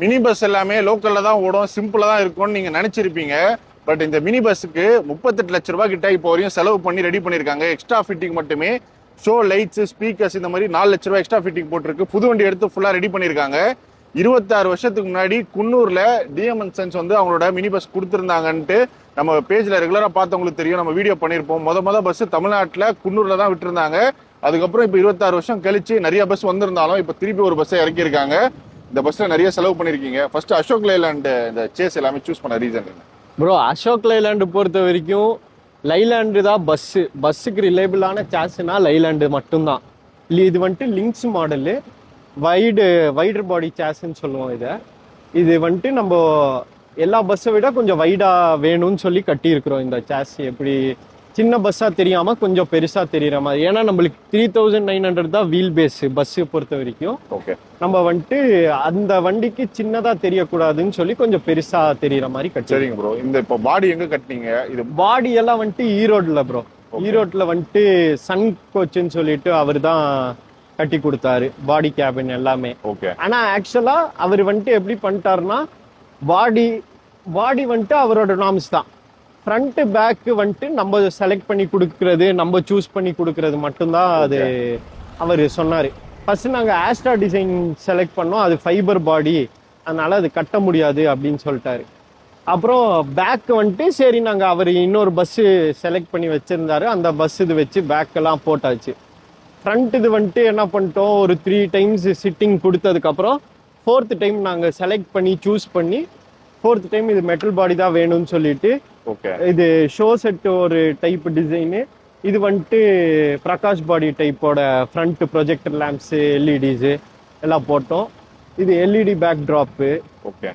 Mini bus எல்லாமே லோக்கல்ல தான் ஓடும், சிம்பிளா தான் இருக்கும்னு நீங்க நினைச்சிருப்பீங்க. பட் இந்த மினி பஸ்ஸுக்கு 38 லட்ச ரூபாய் கிட்ட இப்போ வரையும் செலவு பண்ணி ரெடி பண்ணிருக்காங்க. எக்ஸ்ட்ரா ஃபிட்டிங் மட்டுமே ஷோ லைட்ஸ், ஸ்பீக்கர்ஸ் இந்த மாதிரி 4 லட்ச ரூபாய் எக்ஸ்ட்ரா ஃபிட்டிங் போட்டிருக்கு. புது வண்டி எடுத்து ஃபுல்லா ரெடி பண்ணிருக்காங்க. 26 வருஷத்துக்கு முன்னாடி குன்னூர்ல டிஎம்என் சன்ஸ் வந்து அவங்களோட மினி பஸ் கொடுத்துருந்தாங்கன்ட்டு நம்ம பேஜ்ல ரெகுலரா பார்த்தவங்களுக்கு தெரியும். நம்ம வீடியோ பண்ணியிருப்போம். முத பஸ் தமிழ்நாட்டில் குன்னூர்ல தான் விட்டுருந்தாங்க. அதுக்கப்புறம் இப்போ 26 வருஷம் கழிச்சு நிறைய பஸ் வந்திருந்தாலும் இப்போ திருப்பி ஒரு பஸ்ஸை இறக்கியிருக்காங்க. இந்த பஸ்ல நிறைய செலவு பண்ணிருக்கீங்க. ஃபர்ஸ்ட் அசோக் லைலாண்ட் இந்த சேஸ் எல்லாமே சூஸ் பண்ண ரீசன் என்ன ப்ரோ? அசோக் லைலாண்டு பொறுத்த வரைக்கும் லைலாண்டு தான் பஸ்ஸுக்கு ரிலேபிளான சாஸ்னா லைலாண்டு மட்டும்தான். இது வந்துட்டு லிங்க்ஸ் மாடலு, வைடர் பாடி சாஸ்ன்னு சொல்லுவோம். இது வந்துட்டு நம்ம எல்லா பஸ்ஸை விட கொஞ்சம் வைடா வேணும்னு சொல்லி கட்டியிருக்கிறோம். இந்த சாஸ் எப்படி சின்ன பஸ்ஸா தெரியாம கொஞ்சம் பெருசா தெரியற மாதிரி. ஏன்னா நம்மளுக்கு 3900 தான் வீல் பேஸ் பஸ் பொறுத்த வரைக்கும். ஓகே, நம்ம வந்துட்டு அந்த வண்டிக்கு சின்னதா தெரியக்கூடாதுன்னு சொல்லி கொஞ்சம் பெருசா தெரியற மாதிரி கட்டி. சரிங்க ப்ரோ. இந்த இப்போ பாடி எங்க கட்டினீங்க? இது பாடி எல்லாம் வந்துட்டு ஈரோட்ல ப்ரோ. ஈரோட்ல வந்துட்டு சன் கோச்சுன்னு சொல்லிட்டு அவர் தான் கட்டி கொடுத்தாரு பாடி கேபின் எல்லாமே. ஓகே. ஆனா ஆக்சுவலா அவர் வந்துட்டு எப்படி பண்ணிட்டாருன்னா பாடி வந்துட்டு அவரோட நார்ம்ஸ் தான். ஃப்ரண்ட் பேக் வந்துட்டு நம்ம செலக்ட் பண்ணி கொடுக்கறது, நம்ம சூஸ் பண்ணி கொடுக்கறது மட்டும்தான். அது அவர் சொன்னாரு. ஃபர்ஸ்ட் நாங்க ஆஸ்ட்ரா டிசைன் செலக்ட் பண்ணோம். அது ஃபைபர் பாடி, அதனால அது கட்ட முடியாது அப்படின்னு சொல்லிட்டாரு. அப்புறம் பேக் வந்துட்டு சரி நாங்க அவர் இன்னொரு பஸ் செலக்ட் பண்ணி வச்சிருந்தாரு. அந்த பஸ் இது வச்சு பேக் எல்லாம் போட்டாச்சு. ஃப்ரண்ட் இது வந்துட்டு என்ன பண்ணிட்டோம், ஒரு 3 டைம்ஸ் சிட்டிங் கொடுத்ததுக்கு அப்புறம் 4th டைம் நாங்க செலக்ட் பண்ணி சூஸ் பண்ணி 4th டைம் இது மெட்டல் பாடி தான் வேணும்னு சொல்லிட்டு இது ஷோ செட் ஒரு டைப் டிசைனு. இது வந்துட்டு பிரகாஷ் பாடி டைப்போட ஃப்ரண்ட் ப்ரொஜெக்டர் லேம்ப்ஸ், எல்இடிஸ் எல்லாம் போட்டோம். இது எல்இடி பேக் டிராப்பு. ஓகே.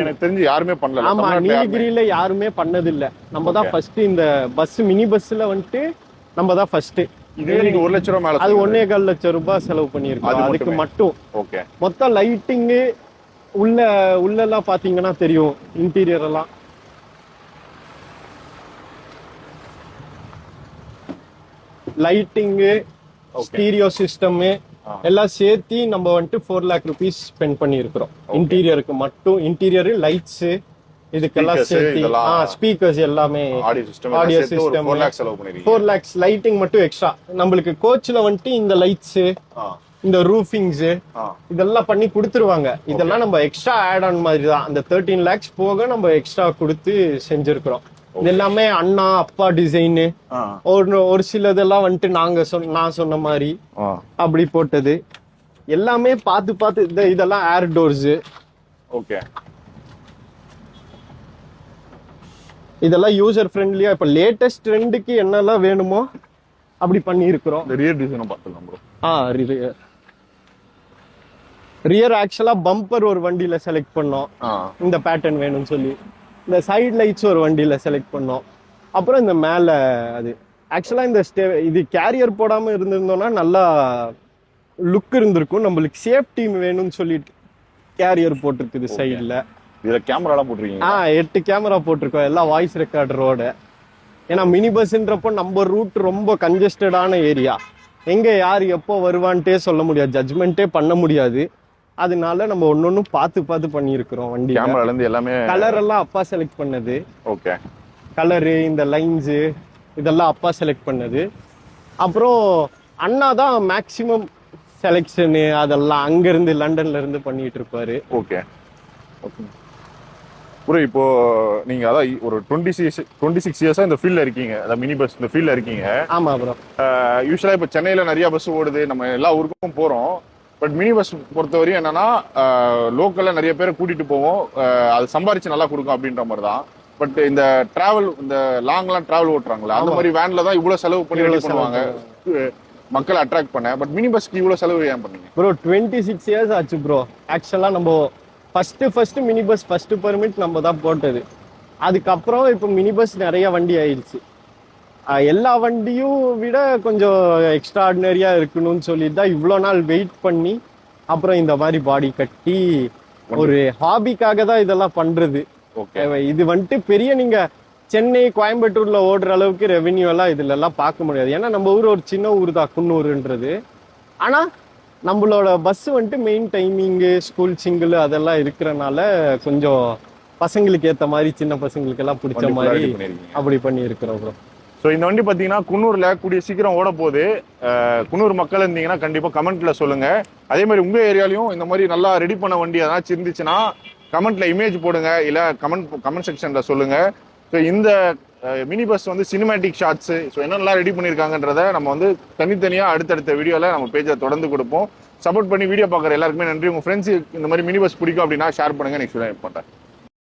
எனக்கு தெரிஞ்சு யாருமே பண்ணல. ஆமா, நீலகிரியில யாருமே பண்ணது இல்ல. நம்ம தான் ஃபர்ஸ்ட். இந்த பஸ் மினி பஸ்ல வந்துட்டு நம்ம தான் ஃபர்ஸ்ட். இது 1 லட்ச ரூபாய் மேல. அது 1.25 லட்சம் ரூபாய் செலவு பண்ணிருக்கோம் அதுக்கு மட்டும். ஓகே. மொத்தம் லைட்டிங்கு உள்ளெல்லாம் பாத்தீங்கன்னா தெரியும். இன்டீரியர் எல்லாம் லைட்டிங்கு, ஸ்டீரியோ சிஸ்டம் எல்லாம் சேர்த்து நம்ம வந்துட்டு 4 lakh rupees ஸ்பெண்ட் பண்ணிருக்கிறோம் இன்டீரியருக்கு மட்டும். இன்டீரியர் லைட்ஸ் இதுக்கெல்லாம் சேர்த்து ஸ்பீக்கர்ஸ் எல்லாமே ஆடியோ சிஸ்டம் 4 lakhs. லைட்டிங் மட்டும் எக்ஸ்ட்ரா. நம்மளுக்கு கோச்ல வந்துட்டு இந்த லைட்ஸ், இந்த ரூஃபிங்ஸ் இதெல்லாம் பண்ணி கொடுத்துருவாங்க. இதெல்லாம் நம்ம எக்ஸ்ட்ரா ஆட் ஆன் மாதிரி தான். அந்த 13 lakhs போக நம்ம எக்ஸ்ட்ரா கொடுத்து செஞ்சிருக்கிறோம். இது எல்லாமே அண்ணா அப்பா டிசைனு. ஒரு சிலதெல்லாம் வந்துட்டு நான் சொன்ன மாதிரி அப்படி போட்டது எல்லாமே பார்த்து இதெல்லாம் ஏர் டோர்ஸ். ஓகே. இதெல்லாம் யூசர் ஃப்ரெண்ட்லியா இப்ப லேட்டஸ்ட் ட்ரெண்டுக்கு என்னெல்லாம் வேணுமோ அப்படி பண்ணி இருக்கிறோம். ரியர் டிசைனும் பார்த்துக்கலாம் ப்ரோ. ரியர் ஆக்சுவலா பம்பர் ஒரு வண்டியில செலக்ட் பண்ணோம், இந்த பேட்டர்ன் வேணும்னு சொல்லி. இந்த சைட் லைட்ஸ் ஒரு வண்டியில செலக்ட் பண்ணோம். அப்புறம் இந்த மேல அது ஆக்சுவலா இந்த இது கேரியர் போடாம இருந்திருந்தோம்னா நல்லா லுக் இருந்திருக்கும். நம்மளுக்கு சேஃப்டி வேணும்னு சொல்லிட்டு கேரியர் போட்டிருக்குது சைட்ல. இதுல கேமராலாம் போட்டிருக்கீங்க? 8 கேமரா போட்டிருக்கோம், எல்லாம் வாய்ஸ் ரெக்கார்டரோட. ஏன்னா மினி பஸ்ன்றப்போ நம்ம ரூட் ரொம்ப கன்ஜஸ்டடான ஏரியா. எங்க யார் எப்போ வருவான்ட்டே சொல்ல முடியாது, ஜட்ஜ்மெண்ட்டே பண்ண முடியாது. அதனால நம்ம ஒன்னொன்னு பார்த்து பண்ணியிருக்கிறோம். வண்டி கேமரால இருந்து எல்லாமே கலர் எல்லாம் அப்பா செலக்ட் பண்ணது. ஓகே. கலரு, இந்த லைன்ஸ் இதெல்லாம் அப்பா செலக்ட் பண்ணது. அப்புறம் அண்ணா தான் மேக்சிமம் செலக்ஷனு அதெல்லாம் அங்க இருந்து லண்டன்ல இருந்து பண்ணிட்டு இருப்பாரு. ஓகே. ப்ரோ இப்போ நீங்க அதான் ஒரு 26 இயர்ஸா இந்த ஃபீல்ட்ல இருக்கீங்க, அதாவது மினி பஸ் இந்த ஃபீல்ட்ல இருக்கீங்க. ஆமா ப்ரோ. யூஸ்வலா இப்போ சென்னையில நிறைய பஸ் ஓடுது, நம்ம எல்லா ஊருக்கும் போறோம். பட் மினி பஸ் பொறுத்தவரையும் என்னன்னா லோக்கல்ல நிறைய பேரை கூட்டிட்டு போவோம், அது சம்பாரிச்சு நல்லா கொடுக்கும் அப்படின்ற மாதிரி தான். பட் இந்த டிராவல், இந்த லாங்லாம் டிராவல் ஓட்டுறாங்களா, அந்த மாதிரி வேன்ல தான் இவ்வளவு செலவு பண்ணி ரெடி பண்ணுவாங்க மக்களை அட்ராக்ட் பண்ண. பட் மினி பஸ்க்கு இவ்வளவு செலவு ஏன் பண்ணீங்க ப்ரோ? 26 இயர்ஸ் ஆச்சு ப்ரோ. ஆக்சுவலா நம்ம first mini bus first permit நம்ம தான் போட்டது. அதுக்கப்புறம் இப்போ மினி பஸ் நிறைய வண்டி ஆயிடுச்சு. எல்லா வண்டியும் விட கொஞ்சம் எக்ஸ்ட்ராடினரியா இருக்கணும்னு சொல்லிட்டு தான் இவ்வளோ நாள் வெயிட் பண்ணி அப்புறம் இந்த மாதிரி பாடி கட்டி ஒரு ஹாபிக்காக தான் இதெல்லாம் பண்றது. இது வந்துட்டு பெரிய நீங்க சென்னை கோயம்புத்தூர்ல ஓடுற அளவுக்கு ரெவென்யூ எல்லாம் இதுல எல்லாம் பார்க்க முடியாது. ஏன்னா நம்ம ஊர் ஒரு சின்ன ஊர் தான் குன்னூர்ன்றது. ஆனா நம்மளோட பஸ் வந்துட்டு மெயின் டைமிங்கு ஸ்கூல் சிங்கிள் அதெல்லாம் இருக்கிறனால கொஞ்சம் பசங்களுக்கு ஏற்ற மாதிரி சின்ன பசங்களுக்கு எல்லாம் பிடிச்ச வண்டி full-ஆ மாதிரி ready பண்ணிருக்கீங்க. அப்படி பண்ணி இருக்கிறோம் ப்ரோ. ஸோ இந்த வண்டி பார்த்தீங்கன்னா குன்னூர்ல கூடிய சீக்கிரம் ஓட போகுது. குன்னூர் மக்கள் இருந்தீங்கன்னா கண்டிப்பா கமெண்ட்ல சொல்லுங்க. அதே மாதிரி உங்க ஏரியாலையும் இந்த மாதிரி நல்லா ரெடி பண்ண வண்டி ஏதாச்சும் இருந்துச்சுன்னா கமெண்ட்ல இமேஜ் போடுங்க, இல்ல கமெண்ட் செக்ஷன்ல சொல்லுங்க. ஸோ இந்த மினி பஸ் வந்து சினிமேட்டிக் ஷாட்ஸ் ஸோ என்னெல்லாம் ரெடி பண்ணியிருக்காங்கன்றத நம்ம வந்து தனித்தனியா அடுத்தடுத்த வீடியோல நம்ம பேஜை தொடர்ந்து கொடுப்போம். சப்போர்ட் பண்ணி வீடியோ பார்க்குற எல்லாருக்குமே நன்றி. உங்க ஃப்ரெண்ட்ஸ் இந்த மாதிரி மினி பஸ் பிடிக்கும் அப்படின்னா ஷேர் பண்ணுங்க. நெக்ஸ்ட் வீடியோ பண்ணுறேன்.